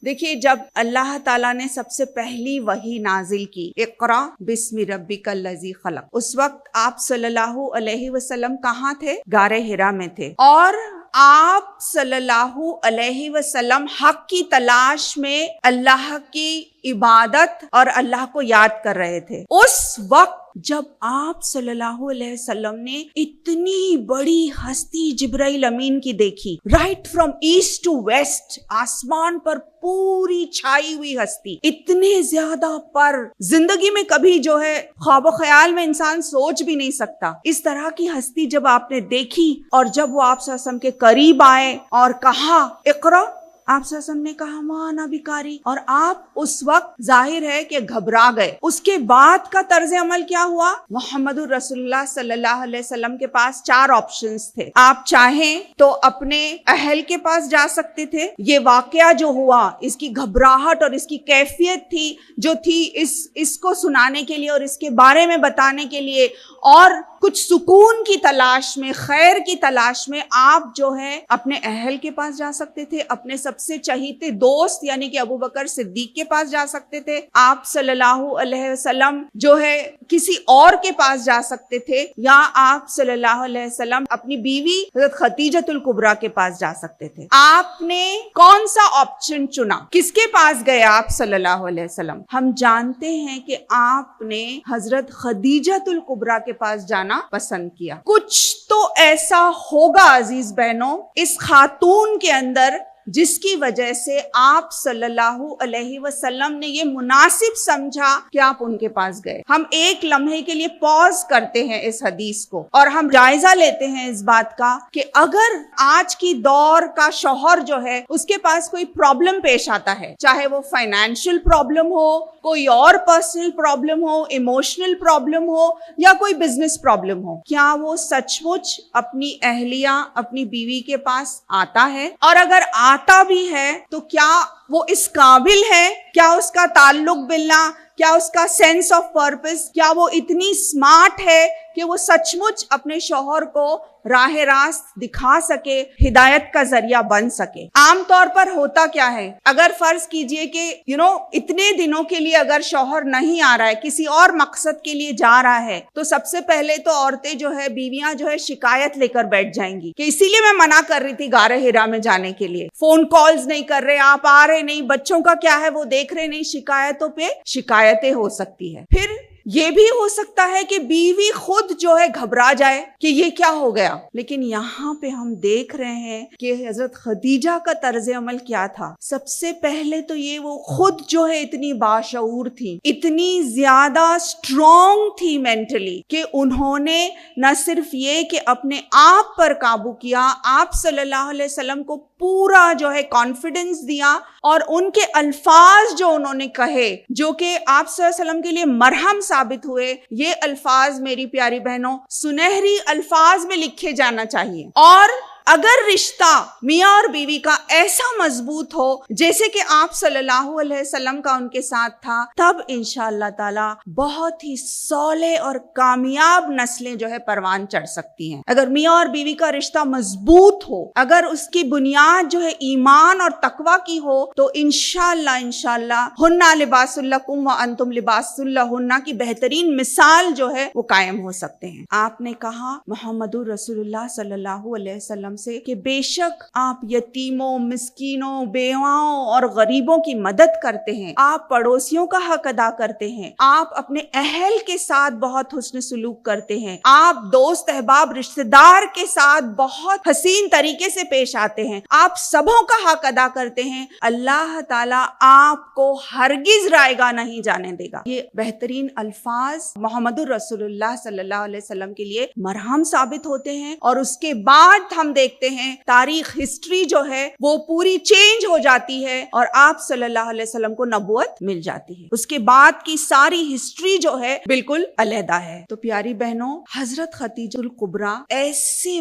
دیکھیے جب اللہ تعالیٰ نے سب سے پہلی وحی نازل کی اقرا بسم ربک الذی خلق، اس وقت آپ صلی اللہ علیہ وسلم کہاں تھے؟ غار حرا میں تھے، اور آپ صلی اللہ علیہ وسلم حق کی تلاش میں اللہ کی عبادت اور اللہ کو یاد کر رہے تھے۔ اس وقت جب آپ صلی اللہ علیہ وسلم نے اتنی بڑی ہستی جبرائیل امین کی دیکھی، right from east to west, آسمان پر پوری چھائی ہوئی ہستی، اتنے زیادہ پر زندگی میں کبھی جو ہے خواب و خیال میں انسان سوچ بھی نہیں سکتا، اس طرح کی ہستی جب آپ نے دیکھی، اور جب وہ آپ صلی اللہ علیہ وسلم کے قریب آئے اور کہا اقرا، آپ صلی اللہ علیہ وسلم نے کہا ما انا بقاری، اور آپ اس وقت ظاہر ہے کہ گھبرا گئے۔ اس کے بعد کا طرز عمل کیا ہوا؟ محمد الرسول اللہ صلی اللہ علیہ وسلم کے پاس 4 آپشنز تھے۔ آپ چاہیں تو اپنے اہل کے پاس جا سکتے تھے، یہ واقعہ جو ہوا، اس کی گھبراہٹ اور اس کی کیفیت تھی جو تھی اس کو سنانے کے لیے اور اس کے بارے میں بتانے کے لیے، اور کچھ سکون کی تلاش میں، خیر کی تلاش میں آپ جو ہے اپنے اہل کے پاس جا سکتے تھے، اپنے سب سے چہیتے دوست یعنی کہ ابو بکر صدیق کے پاس جا سکتے تھے، آپ صلی اللہ علیہ وسلم جو ہے کسی اور کے پاس جا سکتے تھے، یا آپ صلی اللہ علیہ وسلم اپنی بیوی حضرت خدیجۃ الکبریٰ کے پاس جا سکتے تھے۔ آپ نے کون سا آپشن چنا؟ کس کے پاس گئے آپ صلی اللہ علیہ وسلم؟ ہم جانتے ہیں کہ آپ نے حضرت خدیجۃ الکبریٰ کے پاس جانا پسند کیا۔ کچھ تو ایسا ہوگا عزیز بہنوں اس خاتون کے اندر جس کی وجہ سے آپ صلی اللہ علیہ وسلم نے یہ مناسب سمجھا کہ آپ ان کے پاس گئے۔ ہم ایک لمحے کے لیے پاز کرتے ہیں اس حدیث کو اور ہم جائزہ لیتے ہیں اس بات کا کہ اگر آج کی دور کا شوہر جو ہے اس کے پاس کوئی پرابلم پیش آتا ہے، چاہے وہ فائنینشیل پرابلم ہو، کوئی اور پرسنل پرابلم ہو، ایموشنل پرابلم ہو، یا کوئی بزنس پرابلم ہو، کیا وہ سچ مچ اپنی اہلیہ، اپنی بیوی کے پاس آتا ہے؟ اور اگر آتا بھی ہے تو کیا وہ اس قابل ہے؟ کیا اس کا تعلق باللہ، کیا اس کا سینس آف پرپس، کیا وہ اتنی سمارٹ ہے کہ وہ سچ مچ اپنے شوہر کو راہ راست دکھا سکے، ہدایت کا ذریعہ بن سکے؟ عام طور پر ہوتا کیا ہے، اگر فرض کیجئے کہ اتنے دنوں کے لیے اگر شوہر نہیں آ رہا ہے، کسی اور مقصد کے لیے جا رہا ہے، تو سب سے پہلے تو عورتیں جو ہے، بیویاں جو ہے شکایت لے کر بیٹھ جائیں گی کہ اسی لیے میں منع کر رہی تھی غار حرا میں جانے کے لیے، فون کالز نہیں کر رہے، آپ آ رہے نہیں، بچوں کا کیا ہے وہ دیکھ رہے نہیں، شکایتوں پہ شکایتیں ہو سکتی ہے۔ پھر یہ بھی ہو سکتا ہے کہ بیوی خود جو ہے گھبرا جائے کہ یہ کیا ہو گیا، لیکن یہاں پہ ہم دیکھ رہے ہیں کہ حضرت خدیجہ کا طرز عمل کیا تھا۔ سب سے پہلے تو یہ وہ خود جو ہے اتنی باشعور تھی، اتنی زیادہ اسٹرانگ تھی مینٹلی، کہ انہوں نے نہ صرف یہ کہ اپنے آپ پر قابو کیا، آپ صلی اللہ علیہ وسلم کو پورا جو ہے کانفیڈنس دیا، اور ان کے الفاظ جو انہوں نے کہے جو کہ آپ صلی اللہ علیہ وسلم کے لیے مرہم ثابت ہوئے، یہ الفاظ میری پیاری بہنوں سنہری الفاظ میں لکھے جانا چاہیے۔ اور اگر رشتہ میاں اور بیوی کا ایسا مضبوط ہو جیسے کہ آپ صلی اللہ علیہ وسلم کا ان کے ساتھ تھا، تب انشاءاللہ تعالی بہت ہی صالح اور کامیاب نسلیں جو ہے پروان چڑھ سکتی ہیں۔ اگر میاں اور بیوی کا رشتہ مضبوط ہو، اگر اس کی بنیاد جو ہے ایمان اور تقوی کی ہو، تو انشاءاللہ ہن لباس لکم وانتم لباس لہن کی بہترین مثال جو ہے وہ قائم ہو سکتے ہیں۔ آپ نے کہا محمد الرسول اللہ صلی اللہ علیہ وسلم سے کہ بے شک آپ یتیموں، مسکینوں، بیواؤں اور غریبوں کی مدد کرتے ہیں، آپ پڑوسیوں کا حق ادا کرتے ہیں، آپ اپنے اہل کے ساتھ بہت حسن سلوک کرتے ہیں، آپ دوست احباب رشتہ دار کے ساتھ بہت حسین طریقے سے پیش آتے ہیں، آپ سبوں کا حق ادا کرتے ہیں، اللہ تعالیٰ آپ کو ہرگز رائے گاہ نہیں جانے دے گا۔ یہ بہترین الفاظ محمد الرسول اللہ صلی اللہ علیہ وسلم کے لیے مرہم ثابت ہوتے ہیں، اور اس کے بعد ہم دیکھتے ہیں تاریخ، ہسٹری جو ہے وہ پوری چینج ہو جاتی ہے، اور آپ صلی اللہ علیہ وسلم کو نبوت مل جاتی ہے۔ اس کے بعد کی ساری ہسٹری جو ہے بالکل علیحدہ ہے۔ تو پیاری بہنوں، حضرت خدیجہ الکبریٰ ایسے